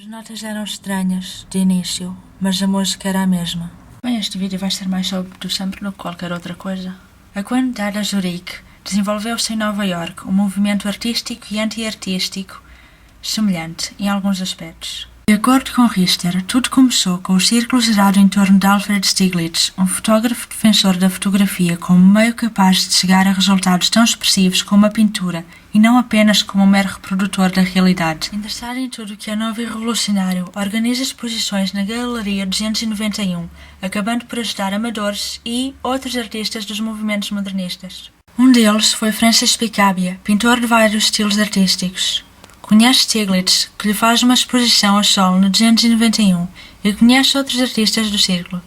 As notas eram estranhas, de início, mas a música era a mesma. Bem, este vídeo vai ser mais sobre Duchamp do que qualquer outra coisa. A candidata Zurique desenvolveu-se em Nova York um movimento artístico e anti-artístico semelhante em alguns aspectos. De acordo com Richter, tudo começou com o círculo gerado em torno de Alfred Stieglitz, um fotógrafo defensor da fotografia como meio capaz de chegar a resultados tão expressivos como a pintura e não apenas como um mero reprodutor da realidade. Interessado em tudo o que é novo e revolucionário, organiza exposições na Galeria 291, acabando por ajudar amadores e outros artistas dos movimentos modernistas. Um deles foi Francis Picabia, pintor de vários estilos artísticos. Conhece Stieglitz, que lhe faz uma exposição a solo no 291, e conhece outros artistas do círculo.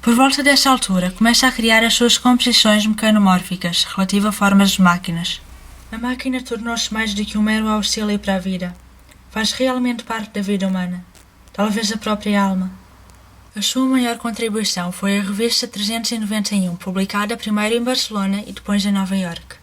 Por volta dessa altura, começa a criar as suas composições mecanomórficas, relativa a formas de máquinas. A máquina tornou-se mais do que um mero auxílio para a vida. Faz realmente parte da vida humana. Talvez a própria alma. A sua maior contribuição foi a revista 391, publicada primeiro em Barcelona e depois em Nova York.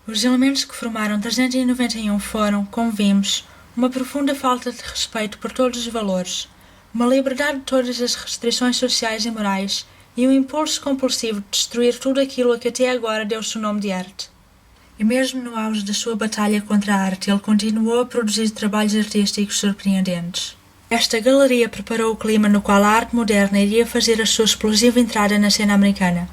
Os elementos que formaram 391 foram, como vimos, uma profunda falta de respeito por todos os valores, uma liberdade de todas as restrições sociais e morais e um impulso compulsivo de destruir tudo aquilo a que até agora deu-se o nome de arte. E mesmo no auge da sua batalha contra a arte, ele continuou a produzir trabalhos artísticos surpreendentes. Esta galeria preparou o clima no qual a arte moderna iria fazer a sua explosiva entrada na cena americana.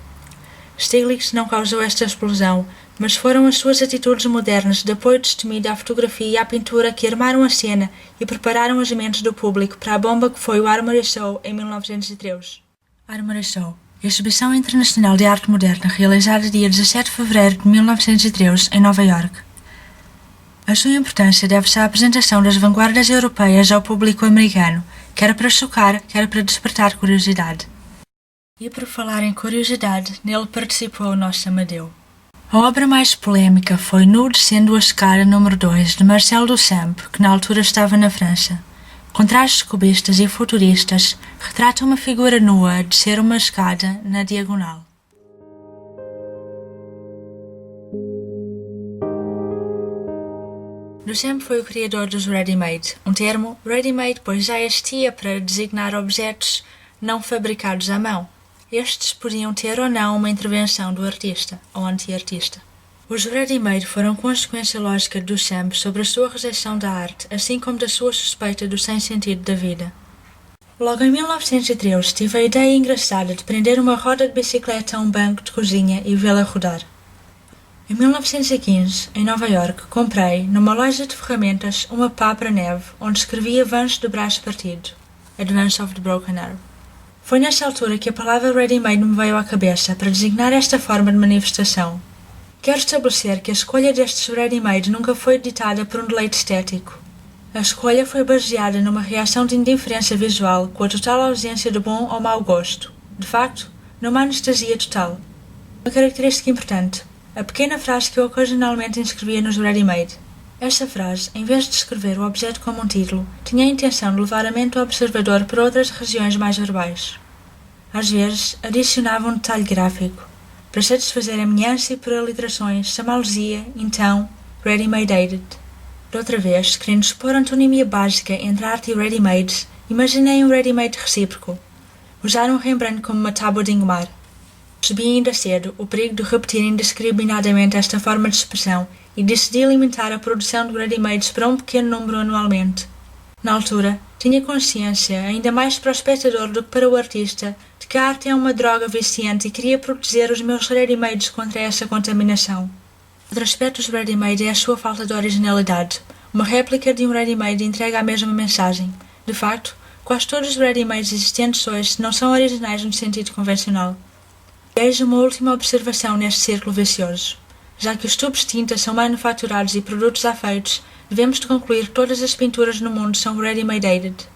Stieglitz não causou esta explosão, mas foram as suas atitudes modernas de apoio destemido à fotografia e à pintura que armaram a cena e prepararam as mentes do público para a bomba que foi o Armory Show em 1903. Armory Show, exibição internacional de arte moderna realizada dia 17 de fevereiro de 1913 em Nova York. A sua importância deve-se à apresentação das vanguardas europeias ao público americano, quer para chocar, quer para despertar curiosidade. E por falar em curiosidade, nele participou o nosso Amadeu. A obra mais polémica foi Nu descendo a escada número 2 de Marcel Duchamp, que na altura estava na França. Com trajes cubistas e futuristas, retrata uma figura nua a descer uma escada na diagonal. Duchamp foi o criador dos ready-made, um termo ready-made pois já existia para designar objetos não fabricados à mão. Estes podiam ter ou não uma intervenção do artista ou anti-artista. Os ready-made foram consequência lógica de Duchamp sobre a sua rejeição da arte, assim como da sua suspeita do sem-sentido da vida. Logo em 1913 tive a ideia engraçada de prender uma roda de bicicleta a um banco de cozinha e vê-la rodar. Em 1915, em Nova York, comprei, numa loja de ferramentas, uma pá para neve, onde escrevia avanço do braço partido, Advance of the Broken Arrow. Foi nessa altura que a palavra ready-made me veio à cabeça para designar esta forma de manifestação. Quero estabelecer que a escolha destes ready-made nunca foi ditada por um deleite estético. A escolha foi baseada numa reação de indiferença visual com a total ausência de bom ou mau gosto. De facto, numa anestesia total. Uma característica importante, a pequena frase que eu ocasionalmente inscrevia nos ready-made. Esta frase, em vez de descrever o objeto como um título, tinha a intenção de levar a mente do observador para outras regiões mais verbais. Às vezes, adicionava um detalhe gráfico, para satisfazer a minha ânsia por aliterações, chamá-los-ia, então, ready-made-aided. De outra vez, querendo expor a antonímia básica entre arte e ready-made, imaginei um ready-made recíproco. Usar um Rembrandt como uma tábua de engomar. Percebi ainda cedo o perigo de repetir indiscriminadamente esta forma de expressão e decidi limitar a produção de ready-mades para um pequeno número anualmente. Na altura, tinha consciência, ainda mais para o espectador do que para o artista, de que a arte é uma droga viciante e queria proteger os meus ready-mades contra essa contaminação. Outro aspecto dos ready-made é a sua falta de originalidade. Uma réplica de um ready-made entrega a mesma mensagem. De facto, quase todos os ready-mades existentes hoje não são originais no sentido convencional. Eis uma última observação neste círculo vicioso. Já que os tubos de tinta são manufaturados e produtos afeitos, devemos de concluir que todas as pinturas no mundo são ready-made-aided.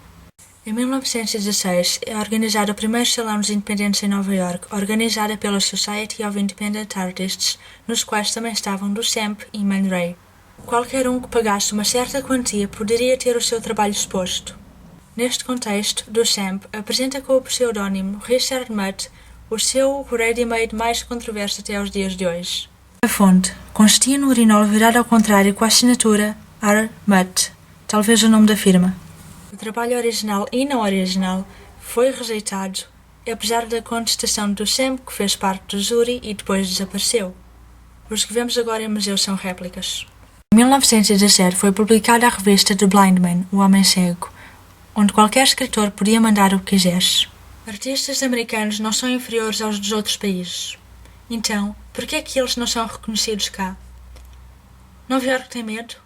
Em 1916 é organizado o primeiro Salão dos Independentes em Nova York, organizada pela Society of Independent Artists, nos quais também estavam Duchamp e Man Ray. Qualquer um que pagasse uma certa quantia poderia ter o seu trabalho exposto. Neste contexto, Duchamp apresenta com o pseudónimo Richard Mutt o seu ready-made mais controverso até aos dias de hoje. A fonte consistia no urinol virado ao contrário com a assinatura R. Mutt, talvez o nome da firma. O trabalho original e não original foi rejeitado, apesar da contestação do Sam, que fez parte do júri e depois desapareceu. Os que vemos agora em museus são réplicas. Em 1917 foi publicada a revista The Blind Man, O Homem Cego, onde qualquer escritor podia mandar o que quisesse. Artistas americanos não são inferiores aos dos outros países. Então, por que é que eles não são reconhecidos cá? Nova Iorque tem medo?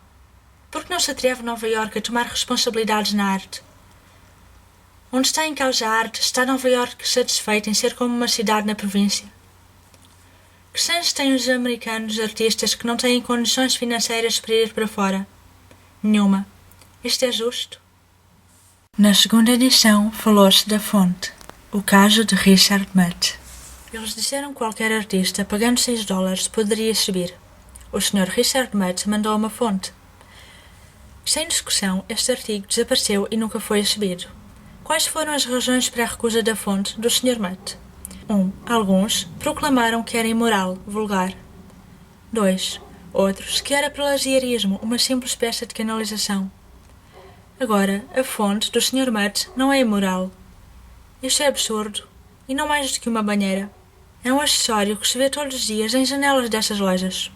Por que não se atreve Nova Iorque a tomar responsabilidades na arte? Onde está em causa a arte, está Nova Iorque satisfeita em ser como uma cidade na província? Que chance têm os americanos artistas que não têm condições financeiras para ir para fora? Nenhuma. Isto é justo? Na segunda edição falou-se da fonte, o caso de Richard Mutt. Eles disseram que qualquer artista, pagando $6, poderia subir. O Sr. Richard Mutt mandou uma fonte. Sem discussão, este artigo desapareceu e nunca foi exibido. Quais foram as razões para a recusa da fonte do Sr. Mutt? 1. Alguns proclamaram que era imoral, vulgar. 2. Outros que era plagiarismo, uma simples peça de canalização. Agora, a fonte do Sr. Mutt não é imoral. Isto é absurdo, e não mais do que uma banheira. É um acessório que se vê todos os dias em janelas dessas lojas.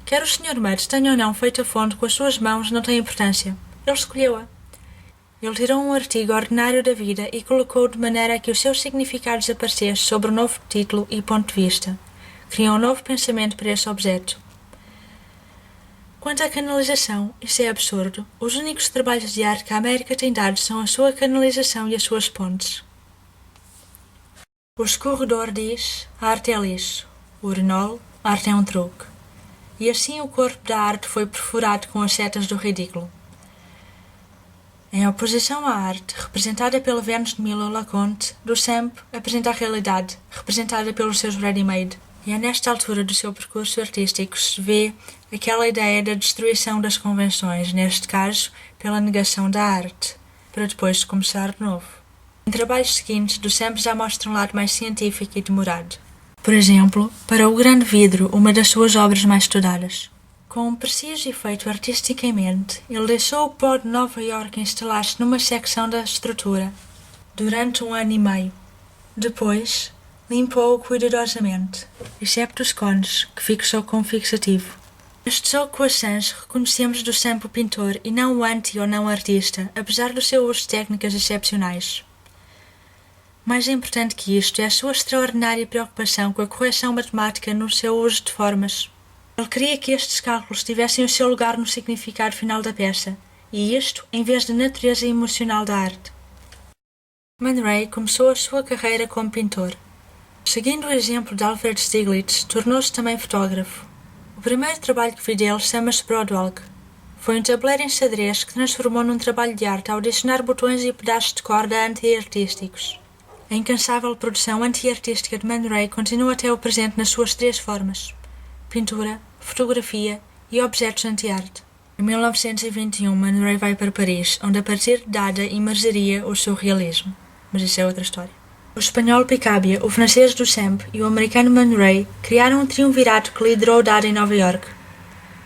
Quer o Sr. Mutt tenha ou não feito a fonte com as suas mãos não tem importância. Ele escolheu-a. Ele tirou um artigo ordinário da vida e colocou-o de maneira a que o seu significado desaparecesse sobre um novo título e ponto de vista. Criou um novo pensamento para esse objeto. Quanto à canalização, isso é absurdo. Os únicos trabalhos de arte que a América tem dado são a sua canalização e as suas pontes. O escorredor diz, a arte é lixo. O urinol, a arte é um truque. E assim o corpo da arte foi perfurado com as setas do ridículo. Em oposição à arte, representada pela Vênus de Milo Laconte, Duchamp apresenta a realidade, representada pelos seus ready-made. E é nesta altura do seu percurso artístico que se vê aquela ideia da destruição das convenções, neste caso, pela negação da arte, para depois começar de novo. Em trabalhos seguintes, Duchamp já mostra um lado mais científico e demorado. Por exemplo, para O Grande Vidro, uma das suas obras mais estudadas. Com um preciso efeito artístico em mente, ele deixou o pó de Nova Iorque instalar-se numa secção da estrutura, durante 1 ano e meio. Depois, limpou-o cuidadosamente, excepto os cones, que fixou com um fixativo. Nestes coaçãs reconhecemos Duchamp o pintor e não o anti ou não artista, apesar do seu uso de técnicas excepcionais. Mais importante que isto é a sua extraordinária preocupação com a correção matemática no seu uso de formas. Ele queria que estes cálculos tivessem o seu lugar no significado final da peça, e isto em vez da natureza emocional da arte. Man Ray começou a sua carreira como pintor. Seguindo o exemplo de Alfred Stieglitz, tornou-se também fotógrafo. O primeiro trabalho que vi dele chama-se Broadwalk. Foi um tabuleiro em xadrez que transformou num trabalho de arte ao adicionar botões e pedaços de corda anti-artísticos. A incansável produção anti-artística de Man Ray continua até o presente nas suas 3 formas: pintura, fotografia e objetos anti-arte. Em 1921, Man Ray vai para Paris, onde a partir de Dada emergeria o surrealismo. Mas isso é outra história. O espanhol Picabia, o francês Duchamp e o americano Man Ray criaram um triunvirato que liderou Dada em Nova Iorque.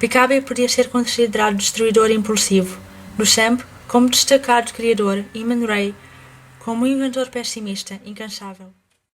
Picabia podia ser considerado destruidor impulsivo, Duchamp como destacado criador e Man Ray como um inventor pessimista, incansável.